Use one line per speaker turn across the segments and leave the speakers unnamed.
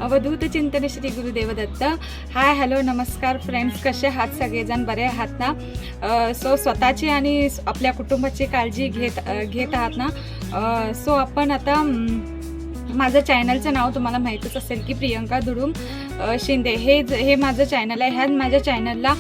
अवधूत चिंतन Shri Gurudev Datta. Hi hello नमस्कार friends, कसे आहात सगळेजण? बरे आहात ना? सो स्वतःची आणि आपल्या कुटुंबाची काळजी घेत आहात ना? सो आपण आता माझं चॅनलचं नाव तुम्हाला माहीतच असेल की प्रियंका धुडुम शिंदे हे माझं चॅनल आहे। ह्या माझ्या चॅनलला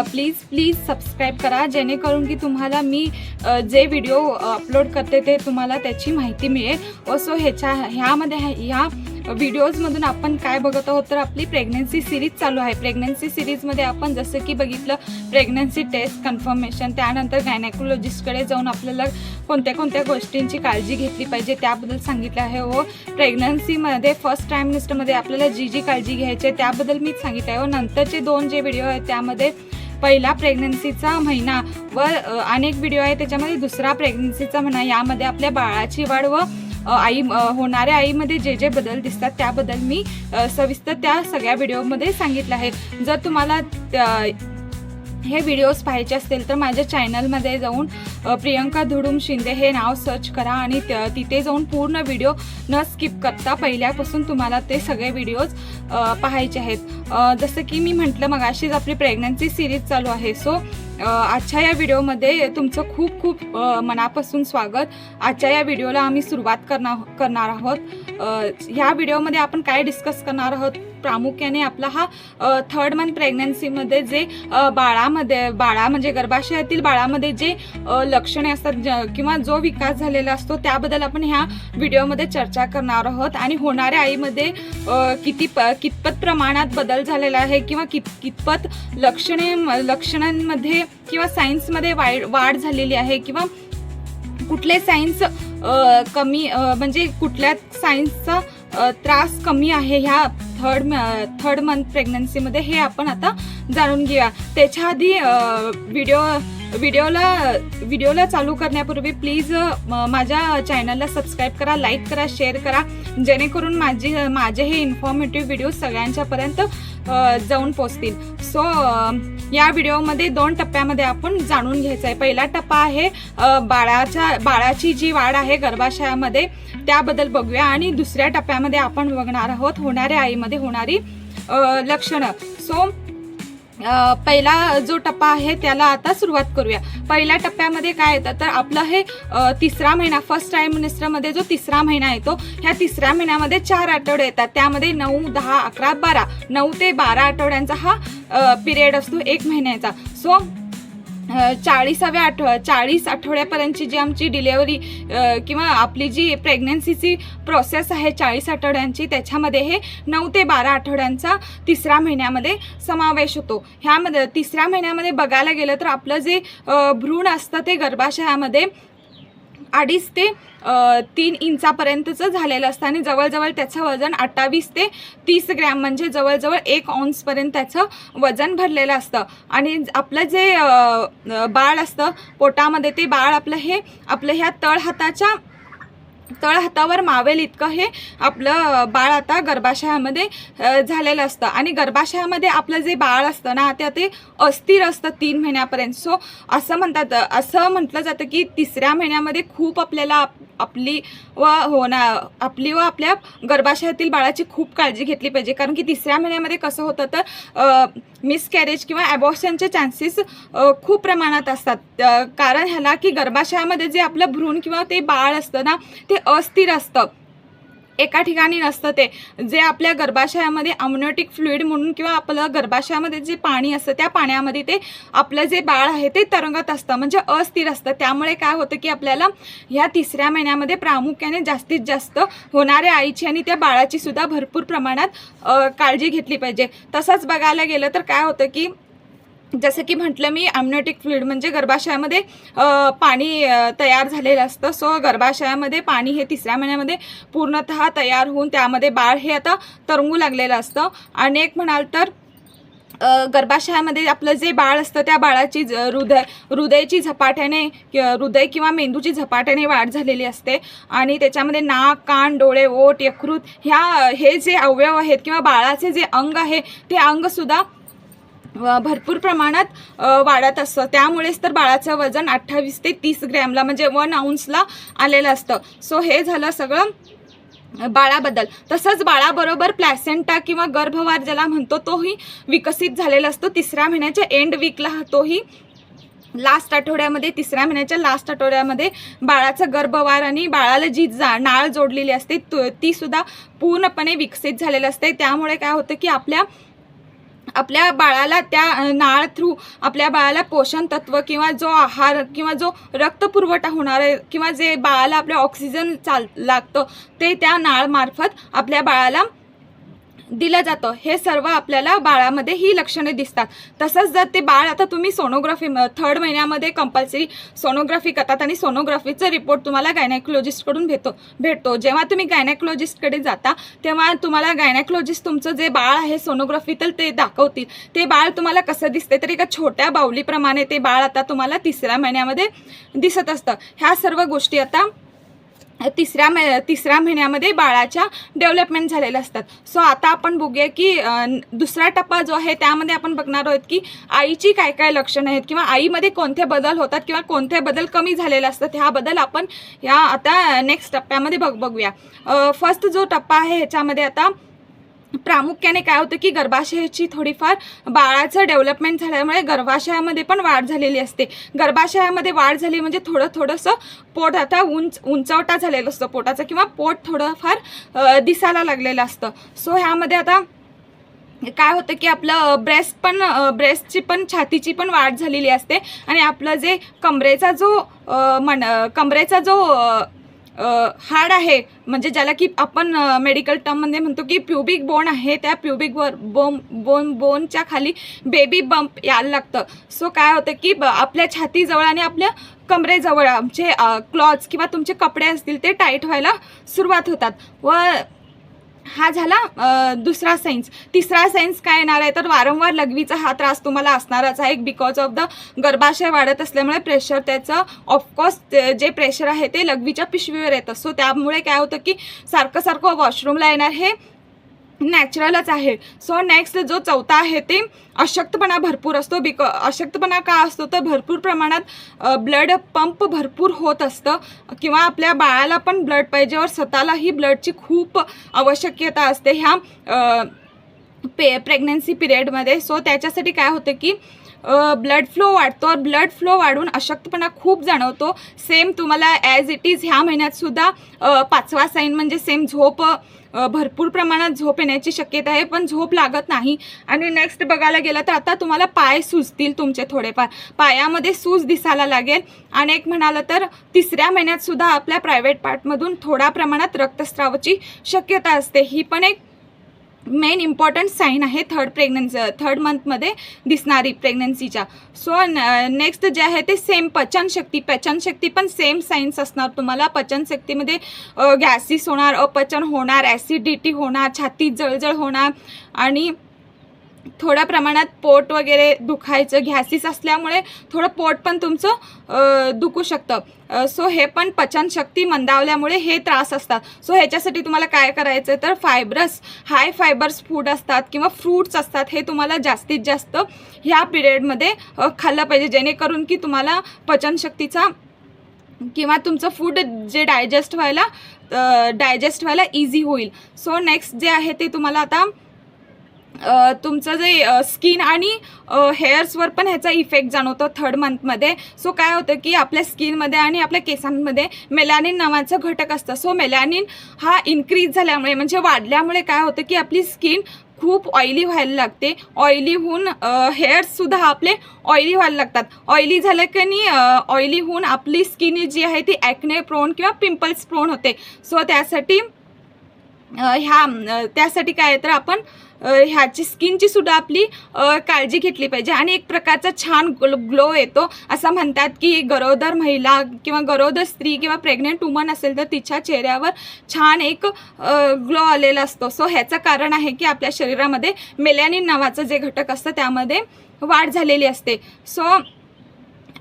प्लीज सबस्क्राईब करा, जेणेकरून की तुम्हाला मी जे व्हिडिओ अपलोड करते ते तुम्हाला त्याची माहिती मिळेल। सो ह्या व्हिडिओजमधून आपण काय बघत आहोत तर आपली प्रेग्नन्सी सिरीज चालू आहे। प्रेग्नन्सी सिरीजमध्ये आपण जसं की बघितलं प्रेग्नन्सी टेस्ट कन्फर्मेशन, त्यानंतर गायनेकोलॉजिस्टकडे जाऊन आपल्याला कोणत्या गोष्टींची काळजी घेतली पाहिजे त्याबद्दल सांगितलं आहे। व प्रेग्नन्सीमध्ये फर्स्ट ट्रायमिस्टरमध्ये आपल्याला जी काळजी घ्यायची आहे त्याबद्दल मी सांगितलं आहे। व नंतरचे 2 जे व्हिडिओ आहेत त्यामध्ये पहिला प्रेग्नन्सीचा महिना व अनेक व्हिडिओ आहे त्याच्यामध्ये दुसरा प्रेग्नन्सीचा महिना, यामध्ये आपल्या बाळाची वाढ व होणाऱ्या आईमध्ये जे बदल दिसतात त्याबद्दल मी सविस्तर त्या सगळ्या व्हिडिओमध्ये सांगितलं आहे। जर तुम्हाला हे व्हिडिओज पाहायचे असतील तर माझ्या चॅनलमध्ये जाऊन प्रियंका धुडुम शिंदे हे नाव सर्च करा आणि तिथे जाऊन पूर्ण व्हिडिओ न स्किप करता पहिल्यापासून तुम्हाला ते सगळे व्हिडिओज पाहायचे आहेत। जसं की मी म्हटलं मगाशीच आपली प्रेग्नन्सी सिरीज चालू आहे। सो आजच्या या व्हिडिओमध्ये तुमचं खूप मनापासून स्वागत। आजच्या या व्हिडिओला आम्ही सुरुवात करणार आहोत। ह्या व्हिडिओमध्ये आपण काय डिस्कस करणार आहोत, प्रामुख्याने आपला हा 3rd मंथ प्रेग्नन्सीमध्ये जे बाळा म्हणजे गर्भाशयातील बाळामध्ये जे लक्षणे असतात किंवा जो विकास झालेला असतो त्याबद्दल आपण ह्या व्हिडिओमध्ये चर्चा करणार आहोत। आणि होणाऱ्या आईमध्ये कितपत प्रमाणात बदल झालेला आहे किंवा कितपत लक्षणांमध्ये किंवा सायन्समध्ये वाढ झालेली आहे किंवा कुठले सायन्स कमी म्हणजे कुठल्या सायन्सचा त्रास कमी आहे ह्या 3rd मंथ प्रेग्नन्सीमध्ये, हे आपण आता जाणून घेऊया। त्याच्या आधी व्हिडिओला चालू करण्यापूर्वी प्लीज माझ्या चॅनलला सबस्क्राईब करा, लाईक करा, शेअर करा, जेणेकरून माझे हे इन्फॉर्मेटिव्ह व्हिडिओ सगळ्यांच्यापर्यंत जाऊन पोचतील। सो या व्हिडिओमध्ये 2 टप्प्यामध्ये आपण जाणून घ्यायचं आहे। पहिला टप्पा आहे बाळाची जी वाढ आहे गर्भाशयामध्ये त्याबद्दल बघूया, आणि दुसऱ्या टप्प्यामध्ये आपण बघणार आहोत होणाऱ्या आईमध्ये होणारी लक्षणं। सो पहिला जो टप्पा आहे त्याला आता सुरुवात करूया। पहिल्या टप्प्यामध्ये काय येतं तर आपलं हे 3रा महिना, फर्स्ट ट्रायमिस्टरमध्ये जो 3रा महिना येतो, ह्या 3ऱ्या महिन्यामध्ये 4 आठवडे येतात। त्यामध्ये 9, 10, 11, 12 9 ते 12 आठवड्यांचा हा पिरियड असतो 1 महिन्याचा। सो 40 आठवड्यापर्यंतची जी आमची डिलेवरी किंवा आपली जी प्रेग्नन्सीची प्रोसेस आहे 40 आठवड्यांची, त्याच्यामध्ये हे 9 ते 12 आठवड्यांचा 3ऱ्या महिन्यामध्ये समावेश होतो। ह्यामध्ये 3ऱ्या महिन्यामध्ये बघायला गेलं तर आपलं जे भ्रूण असतं ते गर्भाशयामध्ये 2.5 ते 3 इंचापर्यंतचं झालेलं असतं आणि जवळजवळ त्याचं वजन 28 ते 30 ग्रॅम म्हणजे जवळजवळ 1 औंसपर्यंत त्याचं वजन भरलेलं असतं। आणि आपलं जे बाळ असतं पोटामध्ये ते बाळ आपलं ह्या तळहातावर मावेल इतकं हे आपलं बाळ आता गर्भाशयामध्ये झालेलं असतं। आणि गर्भाशयामध्ये आपलं जे बाळ असतं ना ते अस्थिर असतं 3 महिन्यापर्यंत। सो असं म्हटलं जातं की 3ऱ्या महिन्यामध्ये खूप आपल्याला आपली व आपल्या गर्भाशयातील बाळाची खूप काळजी घेतली पाहिजे, कारण की 3ऱ्या महिन्यामध्ये कसं होतं तर मिसकॅरेज किंवा ॲबॉर्शनचे चान्सेस खूप प्रमाणात असतात। कारण ह्याला की गर्भाशयामध्ये जे आपलं भ्रूण किंवा ते बाळ असतं ना ते अस्थिर असतं, एका ठिकाणी नसतं। ते जे आपल्या गर्भाशयामध्ये अमनियोटिक फ्लुइड म्हणून किंवा आपलं गर्भाशयामध्ये जे पाणी असतं त्या पाण्यामध्ये ते आपलं जे बाळ आहे ते तरंगत असतं, म्हणजे अस्थिर असतं। त्यामुळे काय होतं की आपल्याला ह्या 3ऱ्या महिन्यामध्ये प्रामुख्याने जास्तीत जास्त होणाऱ्या आईची आणि त्या बाळाची सुद्धा भरपूर प्रमाणात काळजी घेतली पाहिजे। तसंच बघायला गेलं तर काय होतं की जसं की म्हटलं मी अमनियोटिक फ्लुइड म्हणजे गर्भाशयामध्ये पाणी तयार झालेलं असतं। सो गर्भाशयामध्ये पाणी हे 3ऱ्या महिन्यामध्ये पूर्णतः तयार होऊन त्यामध्ये बाळ हे आता तरंगू लागलेलं असतं। आणि एक म्हणाल तर गर्भाशयामध्ये आपलं जे बाळ असतं त्या बाळाची हृदय किंवा मेंदूची झपाट्याने वाढ झालेली असते। आणि त्याच्यामध्ये नाक, कान, डोळे, ओठ, यकृत हे जे अवयव आहेत किंवा बाळाचे जे अंग आहे ते अंगसुद्धा भरपूर प्रमाणात वाढत असतं। त्यामुळेच तर बाळाचं वजन 28 ते 30 ग्रॅमला म्हणजे 1 औंसला आलेलं असतं। सो हे झालं सगळं बाळाबद्दल. तसंच बाळाबरोबर प्लॅसेंटा किंवा गर्भवार ज्याला म्हणतो तोही विकसित झालेला असतो 3ऱ्या महिन्याच्या एंड वीकला. तोही लास्ट आठवड्यामध्ये 3ऱ्या महिन्याच्या लास्ट आठवड्यामध्ये बाळाचं गर्भवार आणि बाळाला जी नाळ जोडलेली असते ती सुद्धा पूर्णपणे विकसित झालेली असते. त्यामुळे काय होतं की आपल्या बाळाला त्या नाळ थ्रू आपल्या बाळाला पोषण तत्व किंवा जो आहार किंवा जो रक्तपुरवठा होणार आहे किंवा जे बाळाला आपल्या ऑक्सिजन लागतं ते त्या नाळमार्फत आपल्या बाळाला दिलं जातं. हे सर्व आपल्याला बाळामध्ये ही लक्षणे दिसतात. तसंच जर ते बाळ आता तुम्ही सोनोग्राफी 3rd महिन्यामध्ये कंपल्सरी सोनोग्राफी करतात आणि सोनोग्राफीचा रिपोर्ट तुम्हाला गायनेकोलॉजिस्टकडून भेटतो. जेव्हा तुम्ही गायनेकोलॉजिस्टकडे जाता तेव्हा तुम्हाला गायनेकोलॉजिस्ट तुमचं जे बाळ आहे सोनोग्राफीतील ते दाखवतील. ते बाळ तुम्हाला कसं दिसते तर एका छोट्या बाहुलीप्रमाणे ते बाळ आता तुम्हाला 3ऱ्या महिन्यामध्ये दिसत असतं. ह्या सर्व गोष्टी आता 3ऱ्या महिन्यामध्ये बाळाच्या डेव्हलपमेंट झालेल्या असतात. सो आता आपण बघूया की दुसरा टप्पा जो आहे त्यामध्ये आपण बघणार आहोत की आईची काय काय लक्षणं आहेत किंवा आईमध्ये कोणते बदल होतात किंवा कोणते बदल कमी झालेले असतात ह्याबद्दल आपण या आता नेक्स्ट टप्प्यामध्ये बघूया. फर्स्ट जो टप्पा आहे ह्याच्यामध्ये आता प्रामुख्याने काय होतं की गर्भाशयाची थोडीफार बाळाचं डेव्हलपमेंट झाल्यामुळे गर्भाशयामध्ये पण वाढ झालेली असते. गर्भाशयामध्ये वाढ झाली म्हणजे थोडंसं पोट आता उंचवटा झालेलं असतं पोटाचं किंवा पोट थोडंफार दिसायला लागलेलं असतं. सो ह्यामध्ये आता काय होतं की आपलं ब्रेस्टची पण छातीची पण वाढ झालेली असते आणि आपलं जे कमरेचा जो हाड आहे म्हणजे ज्याला की आपण मेडिकल टर्ममध्ये म्हणतो की प्युबिक बोन आहे त्या प्युबिक बोनच्या खाली बेबी बंप यायला लागतं. सो काय होतं की आपल्या छातीजवळ आणि आपल्या कमरेजवळ आमचे क्लॉथ्स किंवा तुमचे कपडे असतील ते टाईट व्हायला सुरुवात होतात. व हा झाला दुसरा सायन्स. तिसरा सायन्स काय येणार आहे तर वारंवार लघवीचा हा त्रास तुम्हाला असणारच आहे बिकॉज ऑफ द गर्भाशय वाढत असल्यामुळे प्रेशर त्याचं ऑफकोर्स जे प्रेशर आहे ते लघवीच्या पिशवीवर येतं. सो त्यामुळे काय होतं की सारखं वॉशरूमला येणार हे नॅचरलच आहे. सो नेक्स्ट जो चौथा आहे ते अशक्तपणा भरपूर असतो. अशक्तपणा का असतो तर भरपूर प्रमाणात ब्लड पंप भरपूर होत असतं किंवा आपल्या बाळाला पण ब्लड पाहिजे और स्वतःलाही ब्लडची खूप आवश्यकता असते ह्या प्रेग्नन्सी पिरियडमध्ये. सो त्याच्यासाठी काय होतं की ब्लड फ्लो वाढतो. ब्लड फ्लो वाढून अशक्तपणा खूप जाणवतो. सेम तुम्हाला ॲज इट इज ह्या महिन्यात सुद्धा 5वा साईन म्हणजे सेम झोप भरपूर प्रमाणात झोप येण्याची शक्यता आहे पण झोप लागत नाही. आणि नेक्स्ट बघायला गेलं तर आता तुम्हाला पाय सुजतील तुमचे थोडेफार पायामध्ये सूज दिसायला लागेल. आणि एक म्हणालं तर 3ऱ्या महिन्यात सुद्धा आपल्या प्रायव्हेट पार्टमधून थोड्या प्रमाणात रक्तस्रावाची शक्यता असते. ही पण एक मेन इम्पॉर्टंट साईन आहे 3rd मंथमध्ये दिसणारी प्रेग्नन्सीच्या. सो नेक्स्ट जे आहे ते सेम पचनशक्ती पण सेम साईन्स असणार तुम्हाला. पचनशक्तीमध्ये गॅसेस होणार, अपचन होणार, ॲसिडिटी होणार, छातीत जळजळ होणार आणि थोड्या प्रमाणात पोट वगैरे दुखायचं. गॅसेस असल्यामुळे थोडं पोट पण तुमचं दुखू शकतं. सो हे पण पचनशक्ती मंदावल्यामुळे हे त्रास असतात. सो ह्याच्यासाठी तुम्हाला काय करायचं तर हाय फायबर्स फूड असतात किंवा फ्रूट्स असतात हे तुम्हाला जास्तीत जास्त ह्या पिरियडमध्ये खाल्लं पाहिजे जेणेकरून की तुम्हाला पचनशक्तीचा किंवा तुमचं फूड जे डायजेस्ट व्हायला इझी होईल. सो नेक्स्ट जे आहे ते तुम्हाला आता तुमचं जे स्किन आणि हेअर्सवर पण ह्याचा इफेक्ट जाणवतो 3rd मंथमध्ये. सो काय होतं की आपल्या स्किनमध्ये आणि आपल्या केसांमध्ये मेलॅनिन नावाचं घटक असतं. सो मेलॅनिन हा इन्क्रीज झाल्यामुळे म्हणजे वाढल्यामुळे काय होतं की आपली स्किन खूप ऑइली व्हायला लागते. ऑइली होऊन हेअर्ससुद्धा आपले ऑइली व्हायला लागतात. ऑइली झालं की नाही ऑइली होऊन आपली स्किन जी आहे ती ॲक्ने प्रोन किंवा पिंपल्स प्रोन होते. सो त्यासाठी काय तर आपण ह्याची स्किनची सुद्धा आपली काळजी घेतली पाहिजे. आणि एक प्रकारचा छान ग्लो येतो. असं म्हणतात की गरोदर महिला किंवा गरोदर स्त्री किंवा प्रेग्नेंट वुमन असेल तर तिच्या चेहऱ्यावर छान एक ग्लो आलेला असतो. सो ह्याचं कारण आहे की आपल्या शरीरामध्ये मेलॅनिन नावाचं जे घटक असतं त्यामध्ये वाढ झालेली असते. सो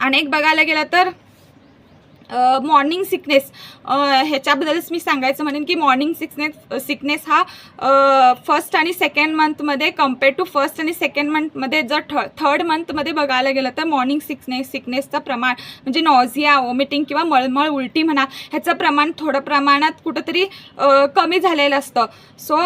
अनेक बघायला गेलं तर मॉर्निंग सिकनेस, ह्याच्याबद्दलच मी सांगायचं म्हणेन की मॉर्निंग सिकनेस हा फर्स्ट आणि सेकंड मंथमध्ये कम्पेअर टू फर्स्ट आणि सेकंड मंथमध्ये जर थर्ड मंथमध्ये बघायला गेलं तर मॉर्निंग सिकनेसचं प्रमाण म्हणजे नॉझिया, वॉमिटिंग किंवा मळमळ, उलटी म्हणा, ह्याचं प्रमाण थोडं प्रमाणात कुठंतरी कमी झालेलं असतं. सो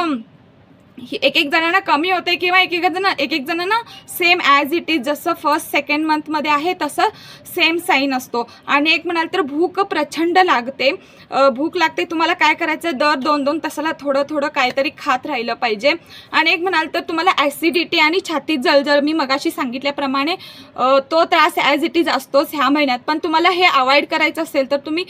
एक जणांना कमी होते किंवा एक एक जणांना सेम ॲज इट इज जसं फर्स्ट सेकंड मंथमध्ये आहे तसं सेम साईन असतो. आणि एक म्हणाल तर भूक प्रचंड लागते. भूक लागते, तुम्हाला काय करायचं, दर 2-2 तासाला थोडं काहीतरी खात राहिलं पाहिजे. आणि एक म्हणाल तर तुम्हाला ॲसिडिटी आणि छातीत जळजळ, मी मगाशी सांगितल्याप्रमाणे तो त्रास ॲज इट इज असतोच ह्या महिन्यात. पण तुम्हाला हे अवॉइड करायचं असेल तर तुम्ही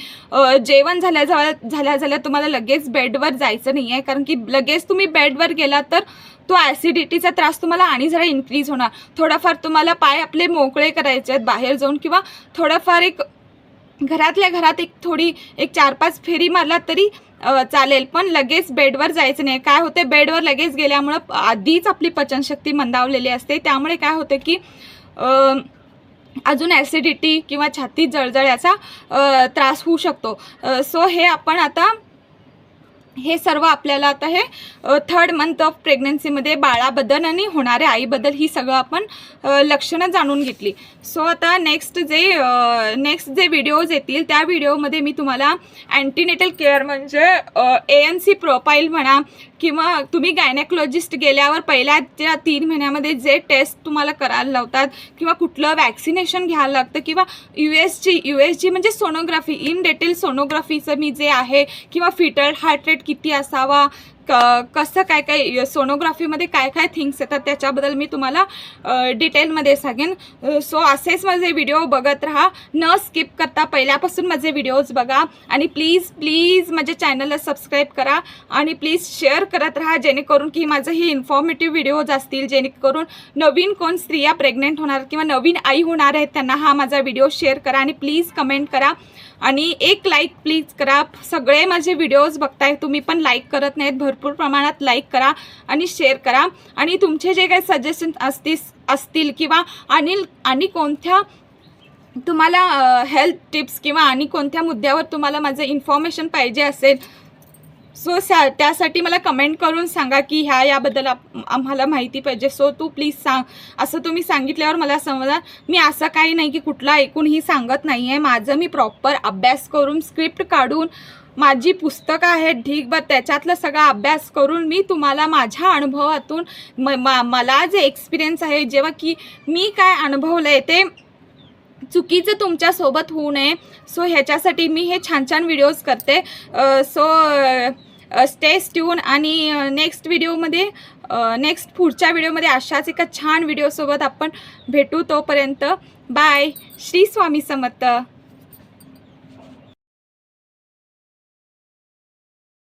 जेवण झाल्या तुम्हाला लगेच बेडवर जायचं नाही आहे, कारण की लगेच तुम्ही बेडवर गेला तर तो ॲसिडिटीचा त्रास तुम्हाला आणि जरा इन्क्रीज होणार. थोडाफार तुम्हाला पाय आपले मोकळे करायचे आहेत बाहेर जाऊन, किंवा थोडाफार एक घरातल्या घरात एक 4-5 फेरी मारला तरी चालेल, पण लगेच बेडवर जायचं नाही. काय होते, बेडवर लगेच गेल्यामुळं आधीच आपली पचनशक्ती मंदावलेली असते, त्यामुळे काय होतं की अजून ॲसिडिटी किंवा छातीत जळजळ याचा त्रास होऊ शकतो. सो हे आपण आता हे सर्व आपल्याला आता हे थर्ड मंथ ऑफ प्रेग्नन्सीमध्ये बाळाबद्दल आणि होणाऱ्या आईबद्दल ही सगळं आपण लक्षणं जाणून घेतली. सो आता नेक्स्ट जे व्हिडिओज येतील त्या व्हिडिओमध्ये मी तुम्हाला अँटीनेटल केअर म्हणजे ANC प्रोफाईल म्हणा, किंवा तुम्ही गायनेकोलॉजिस्ट गेल्यावर पहिल्या 3 महिन्यामध्ये जे टेस्ट तुम्हाला करायला लावतात, किंवा कुठलं वॅक्सिनेशन घ्यायला लागतं, किंवा USG म्हणजे सोनोग्राफी, इन डिटेल सोनोग्राफीचं मी जे आहे, किंवा फिटल हार्ट रेट किती असावा, कसं काय सोनोग्राफीमध्ये काय थिंग्स येतात त्याच्याबद्दल मी तुम्हाला डिटेलमध्ये सांगेन. सो असेच माझे व्हिडिओ बघत राहा, न स्किप करता पहिल्यापासून माझे व्हिडिओज बघा. आणि प्लीज माझ्या चॅनलला सबस्क्राईब करा आणि प्लीज शेअर करत राहा, जेणेकरून की माझं ही इन्फॉर्मेटिव्ह व्हिडिओज असतील, जेणेकरून नवीन कोण स्त्रिया प्रेग्नेंट होणार किंवा नवीन आई होणार आहेत त्यांना हा माझा व्हिडिओ शेअर करा. आणि प्लीज कमेंट करा आणि एक लाईक प्लीज करा. सगळे माझे व्हिडिओज बघताय तुम्ही पण लाईक करत नाहीत, भरपूर प्रमाणात लाईक करा आणि शेअर करा. आणि तुमचे जे काही सजेशन असतील किंवा आणि कोणत्या तुम्हाला हेल्थ टिप्स किंवा आणि कोणत्या मुद्द्यावर तुम्हाला माझं इन्फॉर्मेशन पाहिजे असेल, सो त्यासाठी मला कमेंट करून सांगा की याबद्दल आम्हाला माहिती पाहिजे. सो तू प्लीज सांग, असं तुम्ही सांगितल्यावर मला समजा मी असं काही नाही की कुठला ऐकूनही सांगत नाही आहे. माझं मी प्रॉपर अभ्यास करून स्क्रिप्ट काढून माझी पुस्तकं आहेत ढीक बा, त्याच्यातलं सगळा अभ्यास करून मी तुम्हाला माझ्या अनुभवातून मला जे एक्सपिरियन्स आहे, जेव्हा की मी काय अनुभवलं आहे ते चुकीचं तुमच्यासोबत होऊ नये, सो ह्याच्यासाठी मी हे छान व्हिडिओज करते. सो स्टे ट्यून आणि पुढच्या व्हिडिओमध्ये अशाच एका छान व्हिडिओसोबत आपण भेटू. तोपर्यंत बाय. श्री स्वामी समर्थ.